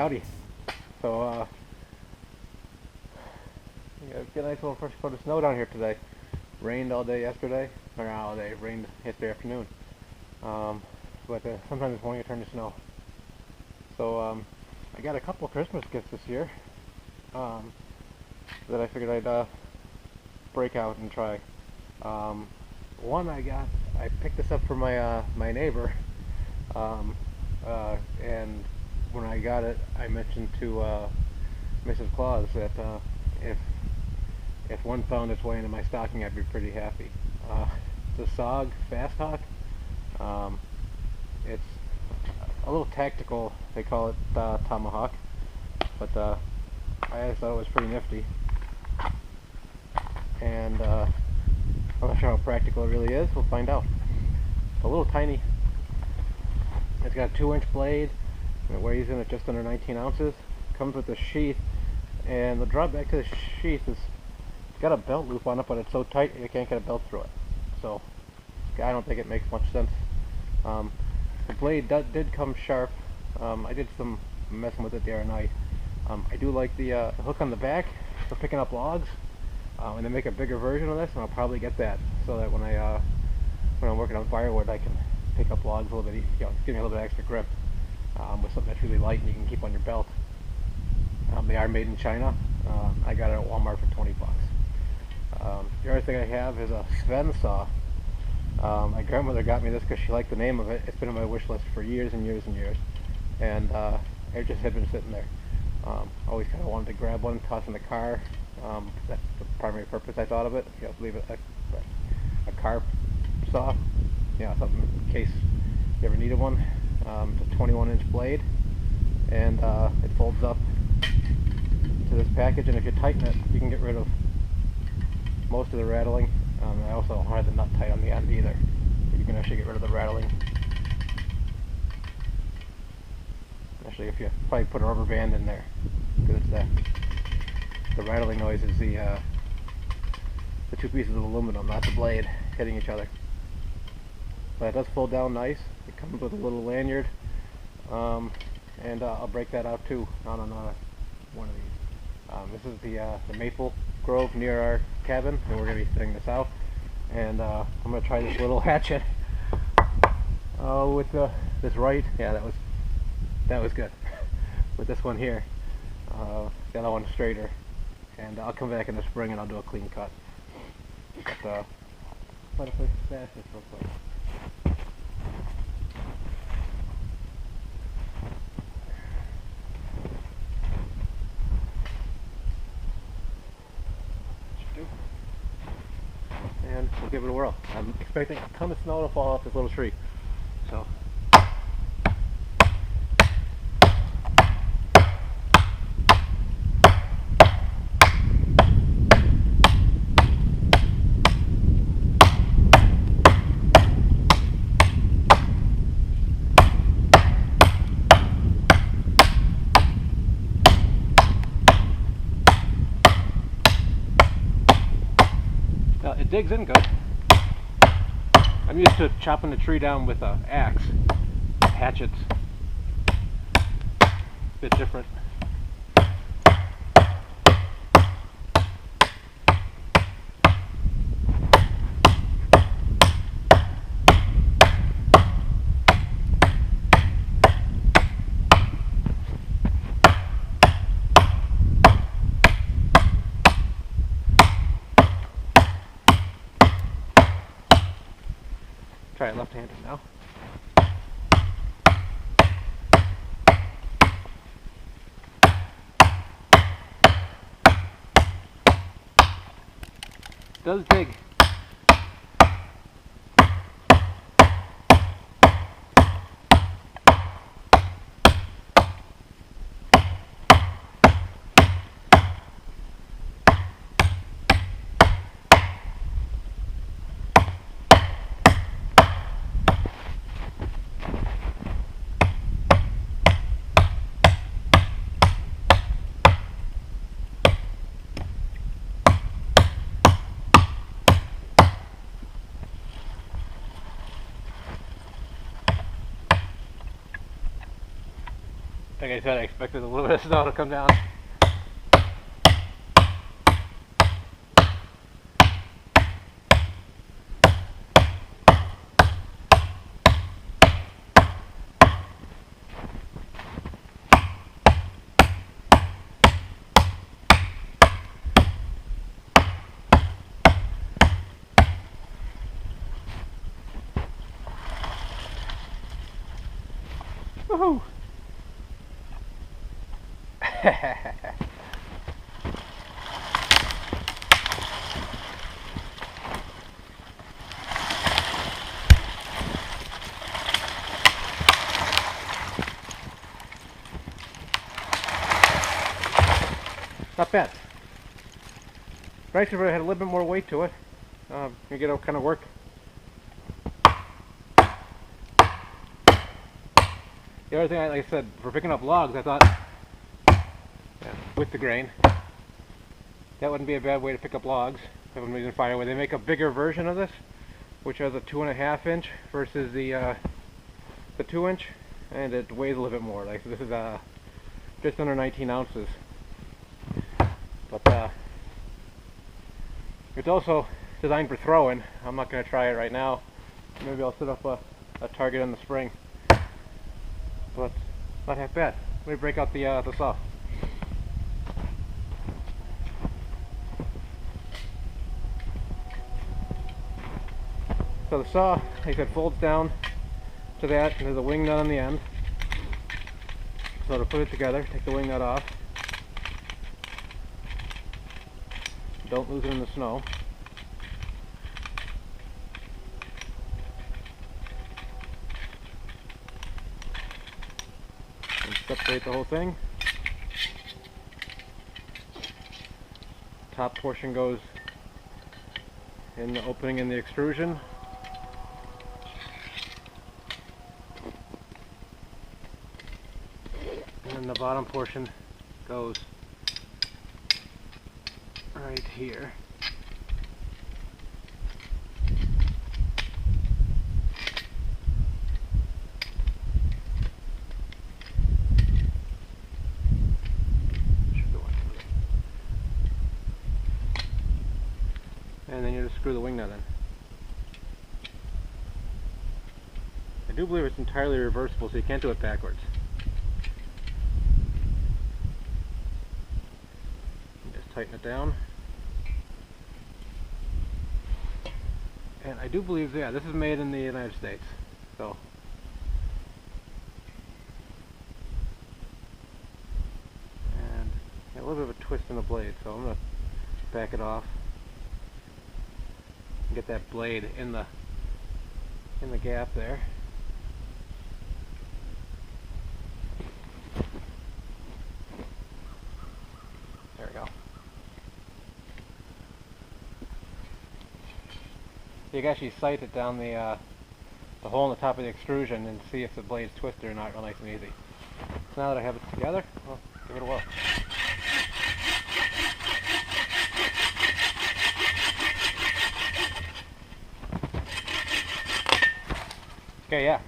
Howdy. So, get a nice little fresh coat of snow down here today. Rained all day yesterday, or not all day, rained yesterday afternoon. But sometimes this morning it turned to snow. So, I got a couple Christmas gifts this year that I figured I'd break out and try. One I picked this up for my neighbor, and when I got it, I mentioned to Mrs. Claus that if one found its way into my stocking, I'd be pretty happy. It's a SOG Fast Hawk. It's a little tactical. They call it Tomahawk, but I thought it was pretty nifty, and I'm not sure how practical it really is. We'll find out. It's a little tiny. It's got a 2-inch blade. It weighs in at just under 19 ounces. Comes with a sheath, and the drawback to the sheath is it's got a belt loop on it, but it's so tight you can't get a belt through it. So I don't think it makes much sense. The blade did come sharp. I did some messing with it the other night. I do like the hook on the back for picking up logs, and they make a bigger version of this, and I'll probably get that so that when I'm working on firewood, I can pick up logs a little bit, give me a little bit extra grip with something that's really light and you can keep on your belt. They are made in China. I got it at Walmart for 20 bucks. The other thing I have is a SVEN-SAW. My grandmother got me this because she liked the name of it. It's been on my wish list for years and years and years, and it just had been sitting there. Always kind of wanted to grab one, toss in the car. That's the primary purpose I thought of it. Leave it a car saw, something in case you ever needed one. It's a 21-inch blade, and it folds up to this package, and if you tighten it, you can get rid of most of the rattling. I also don't have the nut tight on the end either, but you can actually get rid of the rattling. Actually, if you probably put a rubber band in there, because it's the rattling noise is the two pieces of aluminum, not the blade, hitting each other. But it does fold down nice. It comes with a little lanyard, and I'll break that out too on one of these. This is the maple grove near our cabin, and we're going to be setting this out. And I'm going to try this little hatchet with this right. Yeah, that was good. With this one here, the other one's straighter, and I'll come back in the spring and I'll do a clean cut. But if I smash this real quick. And we'll give it a whirl. I'm expecting a ton of snow to fall off this little tree. So. It digs in good. I'm used to chopping the tree down with an axe. Hatchets. A bit different. Try it left-handed now. Does dig. Like I said, I expected a little bit of snow to come down. Woohoo! Not bad. Rice had a little bit more weight to it. You get it kind of work. The other thing, like I said, for picking up logs, I thought, with the grain, that wouldn't be a bad way to pick up logs. If I'm using firewood, they make a bigger version of this, which has a 2.5 inch versus the 2 inch, and it weighs a little bit more. Like this is just under 19 ounces. But it's also designed for throwing. I'm not going to try it right now. Maybe I'll set up a target in the spring. But not half bad. Let me break out the saw. So the saw, like I said, folds down to that, and there's a wing nut on the end. So to put it together, take the wing nut off. Don't lose it in the snow. And separate the whole thing. Top portion goes in the opening in the extrusion. And then the bottom portion goes right here. And then you just screw the wing nut in. I do believe it's entirely reversible, so you can't do it backwards. Just tighten it down. And I do believe, yeah, this is made in the United States. So, and yeah, a little bit of a twist in the blade, so I'm going to back it off. Get that blade in the gap there. There we go. You can actually sight it down the hole in the top of the extrusion and see if the blade's twisted or not, real nice and easy. So now that I have it together, I'll give it a whirl. Okay, yeah,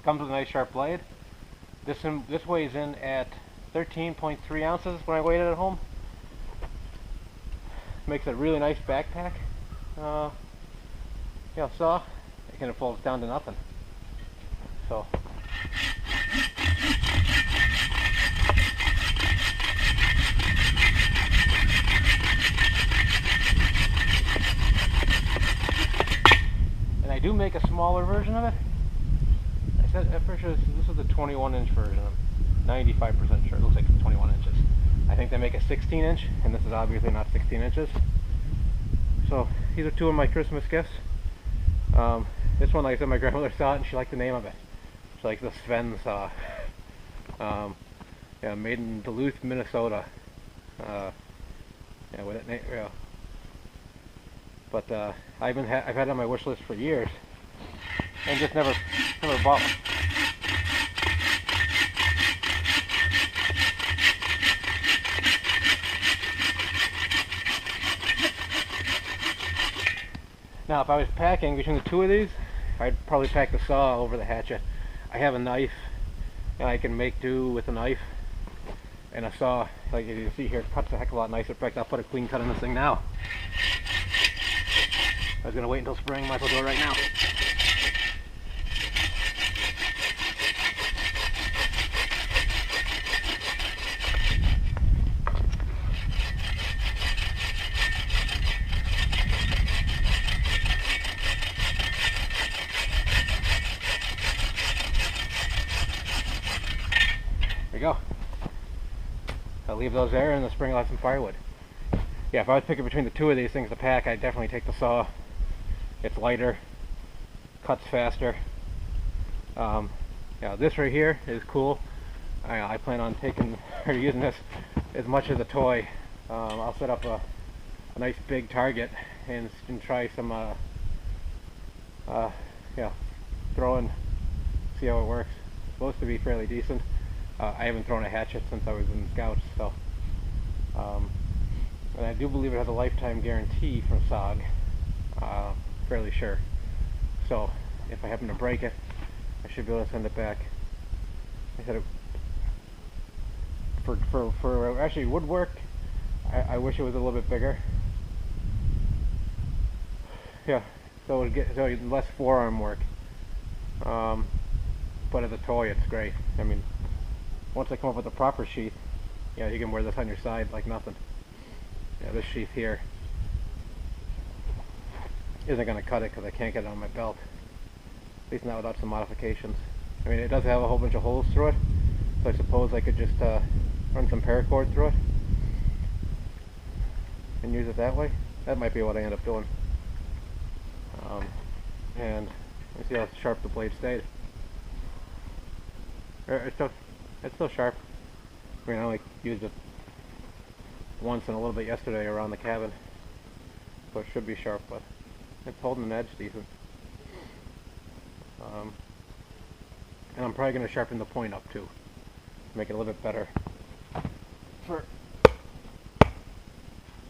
comes with a nice sharp blade. This weighs in at 13.3 ounces when I weighed it at home. Makes a really nice backpack. Yeah, saw. It kind of folds down to nothing. So. And I do make a smaller version of it. I'm pretty sure this is the 21-inch version. I'm 95% sure. It looks like 21 inches. I think they make a 16-inch, and this is obviously not 16 inches. So these are two of my Christmas gifts. This one, like I said, my grandmother saw it and she liked the name of it. She likes the SVEN-SAW. Yeah, made in Duluth, Minnesota. Yeah, with that name. Yeah. But I've had it on my wish list for years, and just never bought one. Now, if I was packing between the two of these, I'd probably pack the saw over the hatchet. I have a knife and I can make do with a knife and a saw. Like you can see here, it cuts a heck of a lot nicer. In fact, I'll put a clean cut on this thing now. I was gonna wait until spring, might as well do it right now. There you go. I'll leave those there, and in the spring I'll have some firewood. Yeah, if I was picking between the two of these things to pack, I'd definitely take the saw. It's lighter, cuts faster. Yeah, this right here is cool. I plan on taking or using this as much as a toy. I'll set up a nice big target and try some yeah, throwing, see how it works. It's supposed to be fairly decent. I haven't thrown a hatchet since I was in Scouts, so and I do believe it has a lifetime guarantee from SOG. Fairly sure. So if I happen to break it, I should be able to send it back. I said it, for actually woodwork, I wish it was a little bit bigger. Yeah, so it would get less forearm work. But as a toy, it's great. I mean, once I come up with the proper sheath, yeah, you can wear this on your side like nothing. Yeah, this sheath here isn't going to cut it because I can't get it on my belt. At least not without some modifications. I mean, it does have a whole bunch of holes through it, so I suppose I could just run some paracord through it and use it that way. That might be what I end up doing. And let's see how sharp the blade stayed. It's still sharp. I mean, I only used it once and a little bit yesterday around the cabin, so it should be sharp, but it's holding an edge decent. And I'm probably going to sharpen the point up too, to make it a little bit better for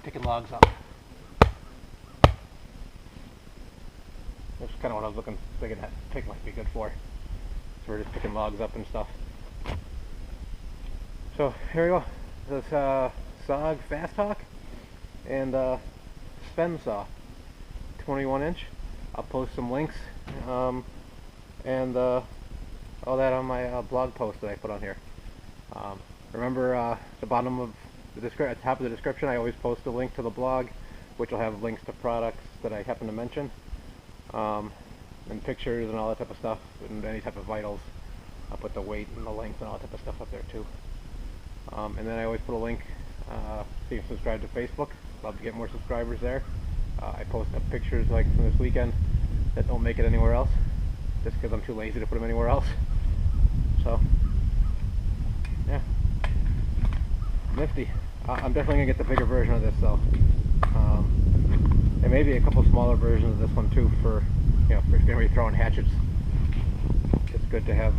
picking logs up. That's kind of what I was thinking that pick might be good for. So we're just picking logs up and stuff. So here we go. This SOG Fast Hawk and SVEN-SAW 21-inch. I'll post some links and all that on my blog post that I put on here. Remember, the bottom of the top of the description, I always post a link to the blog, which will have links to products that I happen to mention, and pictures and all that type of stuff, and any type of vitals. I'll put the weight and the length and all that type of stuff up there too. And then I always put a link so you can subscribe to Facebook. Love to get more subscribers there. I post up pictures like from this weekend that don't make it anywhere else, just because I'm too lazy to put them anywhere else. So, yeah, nifty. I'm definitely gonna get the bigger version of this though, and maybe a couple smaller versions of this one too for, you know, if you're gonna be throwing hatchets. It's good to have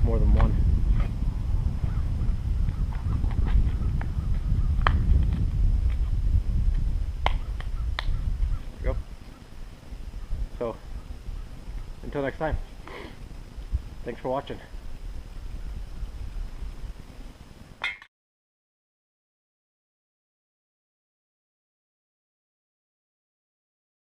more than one. There you go. So, until next time, thanks for watching.